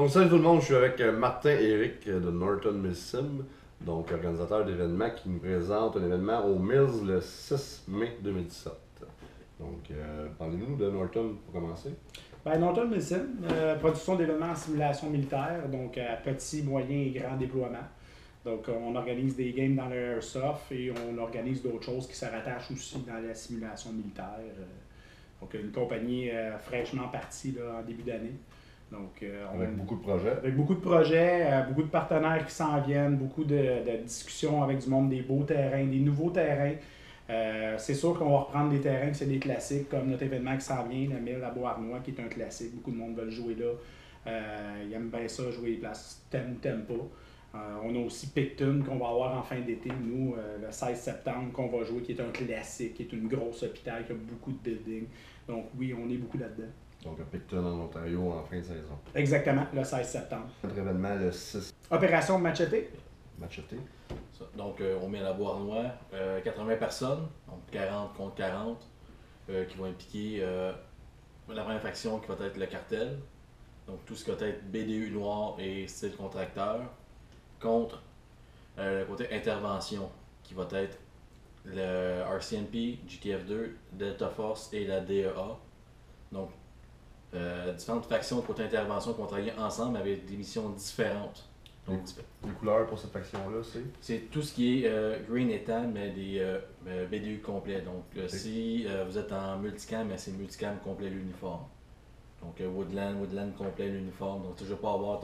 Donc, salut tout le monde, je suis avec Martin et Eric de Norton Milsim, donc organisateur d'événements qui nous présente un événement au Mills le 6 mai 2017. Donc, parlez-nous de Norton pour commencer. Norton Milsim, production d'événements en simulation militaire, donc à petit, moyen et grand déploiement. Donc, on organise des games dans le Airsoft et on organise d'autres choses qui se rattachent aussi dans la simulation militaire. Donc, une compagnie fraîchement partie là, en début d'année. Donc, Avec beaucoup de projets. Avec beaucoup de projets, beaucoup de partenaires qui s'en viennent, beaucoup de discussions avec du monde, des beaux terrains, des nouveaux terrains. C'est sûr qu'on va reprendre des terrains que c'est des classiques, comme notre événement qui s'en vient, le 1000 à Beauharnois, qui est un classique. Beaucoup de monde veut jouer là. Ils aiment bien ça, jouer les places t'aimes ou t'aimes pas. On a aussi Picton qu'on va avoir en fin d'été, nous, le 16 septembre, qu'on va jouer, qui est un classique, qui est une grosse hôpital, qui a beaucoup de buildings. Donc oui, on est beaucoup là-dedans. Donc, à Picton, en Ontario, en fin de saison. Exactement, le 16 septembre. Notre événement le 6 Opération Machete. Machete. Donc, on met à la Beauharnois 80 personnes, donc 40 contre 40, qui vont impliquer la première faction qui va être le cartel, donc tout ce qui va être BDU noir et style contracteur, contre le côté intervention, qui va être le RCMP, GTF2, Delta Force et la DEA. Donc, différentes factions de côté intervention qui vont travailler ensemble avec des missions différentes. Donc, les couleurs pour cette faction-là, c'est tout ce qui est green et tan, mais des BDU complets. Donc, si vous êtes en multicam, c'est multicam complet l'uniforme. Donc, Woodland complet l'uniforme. Donc, tu ne veux pas avoir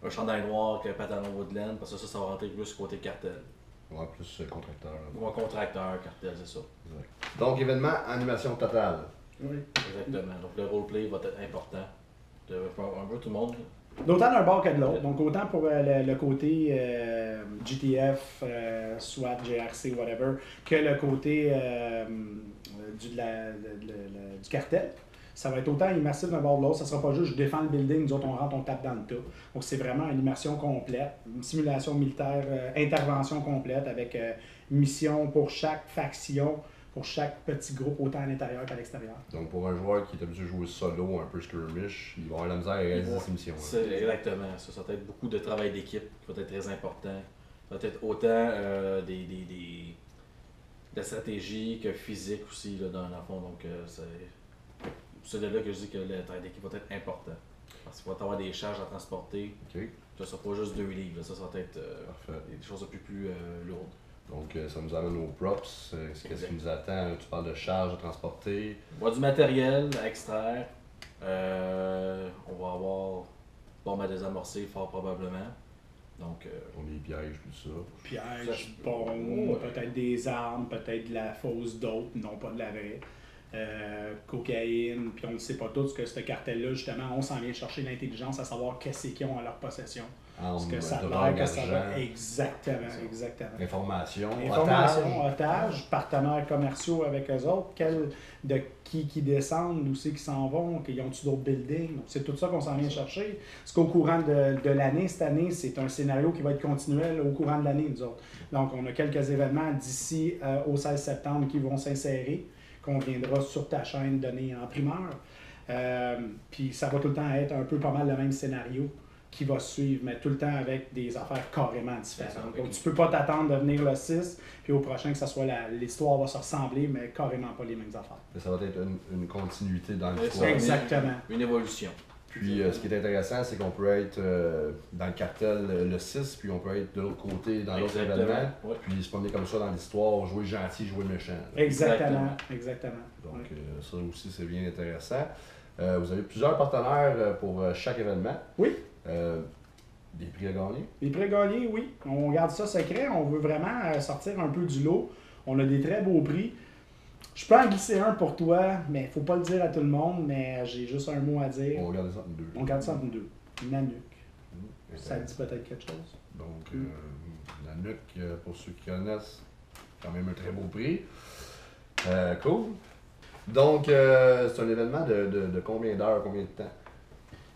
un chandail noir avec un pantalon Woodland, parce que ça va rentrer plus côté cartel. Ouais, plus contracteur. Ou un contracteur, cartel, c'est ça. Exact. Donc, événement animation totale. Oui. Exactement. Donc, le roleplay va être important. Un peu tout le monde. D'autant d'un bord que de l'autre. Donc, autant pour le côté GTF, SWAT, GRC, whatever, que le côté du cartel. Ça va être autant immersif d'un bord de l'autre. Ça ne sera pas juste je défends le building, nous autres on rentre, on tape dans le tas. Donc, c'est vraiment une immersion complète, une simulation militaire, intervention complète avec mission pour chaque faction, pour chaque petit groupe, autant à l'intérieur qu'à l'extérieur. Donc, pour un joueur qui est habitué de jouer solo, un peu skirmish, il va avoir la misère à réaliser cette mission. C'est exactement. Ça va être beaucoup de travail d'équipe qui va être très important. Ça va être autant de stratégie que physique aussi, là, dans le fond. Donc, c'est de là que je dis que le travail d'équipe va être important. Parce qu'il va y avoir des charges à transporter. OK. Ça ne sera pas juste 2 livres. Ça va être des choses un peu plus lourdes. Donc, ça nous amène aux props. Qu'est-ce qui nous attend? Tu parles de charges à transporter. On va avoir du matériel à extraire. On va avoir bombe à désamorcer, fort probablement. Donc, on a des pièges, tout ça. Pièges, bombes, peut-être des armes, peut-être de la fausse dope, non pas de la vraie. Cocaïne, puis on ne sait pas tout ce que ce cartel-là, justement, on s'en vient chercher l'intelligence à savoir qu'est-ce qu'ils ont à leur possession. Parce que ça a l'air que ça va. Exactement. Information, otages, partenaires commerciaux avec eux autres, qui descendent, où c'est qu'ils s'en vont, qu'ils ont-tu d'autres buildings. C'est tout ça qu'on s'en vient chercher. Parce qu'au courant de l'année, cette année, c'est un scénario qui va être continuel au courant de l'année, nous autres. Donc, on a quelques événements d'ici au 16 septembre qui vont s'insérer, qu'on viendra sur ta chaîne donner en primeur. Puis ça va tout le temps être un peu pas mal le même scénario qui va suivre, mais tout le temps avec des affaires carrément différentes. Donc tu peux pas t'attendre de venir le 6, puis au prochain que ça soit l'histoire va se ressembler, mais carrément pas les mêmes affaires. Mais ça va être une continuité dans l'histoire. Exactement. Une évolution. Puis ce qui est intéressant, c'est qu'on peut être dans le cartel le 6, puis on peut être de l'autre côté dans l'autre événement, puis se promener comme ça dans l'histoire, jouer gentil, jouer méchant. Exactement. Donc ça aussi, c'est bien intéressant. Vous avez plusieurs partenaires pour chaque événement. Oui. Des prix à gagner? Des prix à gagner, oui. On garde ça secret. On veut vraiment sortir un peu du lot. On a des très beaux prix. Je peux en glisser un pour toi, mais il ne faut pas le dire à tout le monde, mais j'ai juste un mot à dire. On regarde ça en deux. On garde ça en deux. Nanook. Ça dit peut-être quelque chose. Donc, Nanook, pour ceux qui connaissent, quand même un très beau prix. Cool. Donc, c'est un événement de combien d'heures, combien de temps?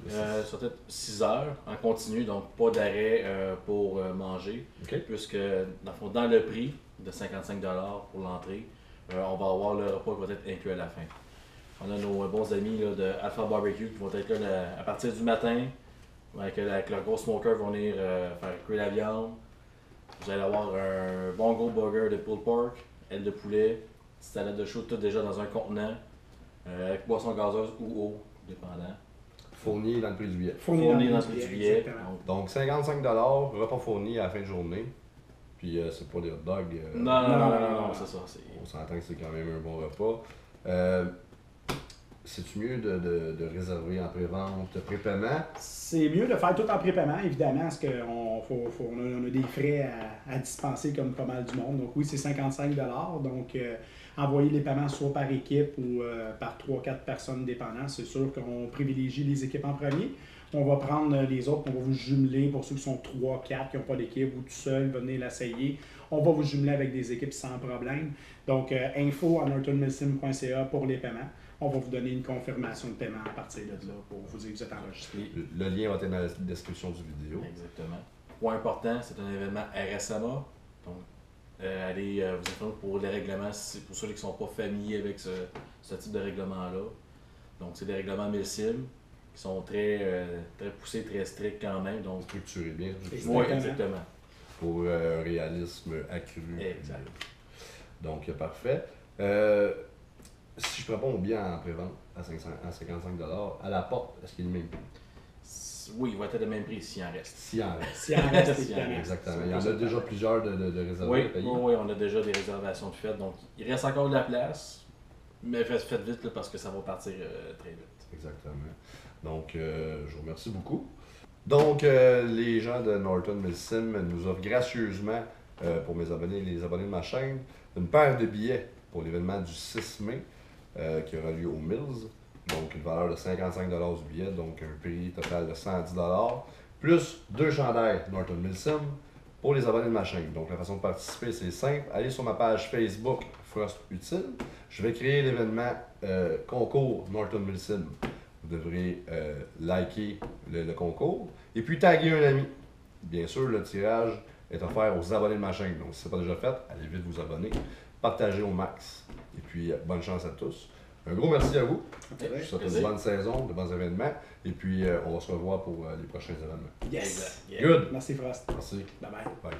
Ça va être 6 heures en continu, donc pas d'arrêt pour manger. Okay. Puisque, dans le prix de 55$ pour l'entrée, on va avoir le repas qui va être inclus à la fin. On a nos bons amis là, de Alpha Barbecue qui vont être là à partir du matin Avec leur gros smoker, vont venir faire cuire la viande. Vous allez avoir un bon gros burger de pulled pork, aile de poulet, salade de chou, tout déjà dans un contenant, avec boisson gazeuse ou eau, dépendant. Fourni dans le prix du billet. Fourni dans le prix du billet. exactement. Donc 55$, repas fourni à la fin de journée. Puis c'est pas des hot dogs. Non, c'est ça. On s'entend que c'est quand même un bon repas. C'est-tu mieux de réserver en pré-vente, pré-paiement? C'est mieux de faire tout en prépaiement, évidemment, parce qu'on a des frais à dispenser comme pas mal du monde. Donc oui, c'est 55$. Donc envoyer les paiements soit par équipe ou par 3-4 personnes dépendantes, c'est sûr qu'on privilégie les équipes en premier. On va prendre les autres, on va vous jumeler pour ceux qui sont 3-4 qui n'ont pas d'équipe ou tout seul, venez l'essayer. On va vous jumeler avec des équipes sans problème. Donc info à nortonmilsim.ca pour les paiements. On va vous donner une confirmation de paiement à partir de là pour vous dire que vous êtes enregistré. Le lien va être dans la description du vidéo. Exactement. Point important, c'est un événement RSAMA. Donc, allez vous informer pour les règlements, pour ceux qui ne sont pas familiers avec ce type de règlement-là. Donc, c'est des règlements Milsim qui sont très poussés, très stricts quand même. Donc, Structuré bien. oui, exactement. Pour un réalisme accru. Exact. Donc, parfait. Si je prends mon billet en pré-vente à 55$, à la porte, est-ce qu'il est le même prix? Oui, il va être le même prix s'il en reste. S'il en reste. S'il en reste, S'il en évidemment. Exactement. Il y en a déjà plusieurs de réservés Oui, à payer. oui, on a déjà des réservations de fête. Donc, il reste encore de la place, mais faites vite là, parce que ça va partir très vite. Exactement. Donc, je vous remercie beaucoup. Donc, les gens de Norton Milsim nous offrent gracieusement, pour mes abonnés et les abonnés de ma chaîne, une paire de billets pour l'événement du 6 mai qui aura lieu au Mills. Donc, une valeur de 55$ du billet, donc un prix total de 110$, plus 2 chandails Norton Milsim pour les abonnés de ma chaîne. Donc, la façon de participer, c'est simple. Allez sur ma page Facebook Frost Utile. Je vais créer l'événement concours Norton Milsim. Vous devrez liker le concours et puis taguer un ami. Bien sûr, le tirage est offert aux abonnés de ma chaîne. Donc, si ce n'est pas déjà fait, allez vite vous abonner. Partagez au max. Et puis, bonne chance à tous. Un gros merci à vous. Je vous souhaite une bonne saison, de bons événements. Et puis, on va se revoir pour les prochains événements. Yes! Good! Merci Frost. Merci. Bye bye. Bye.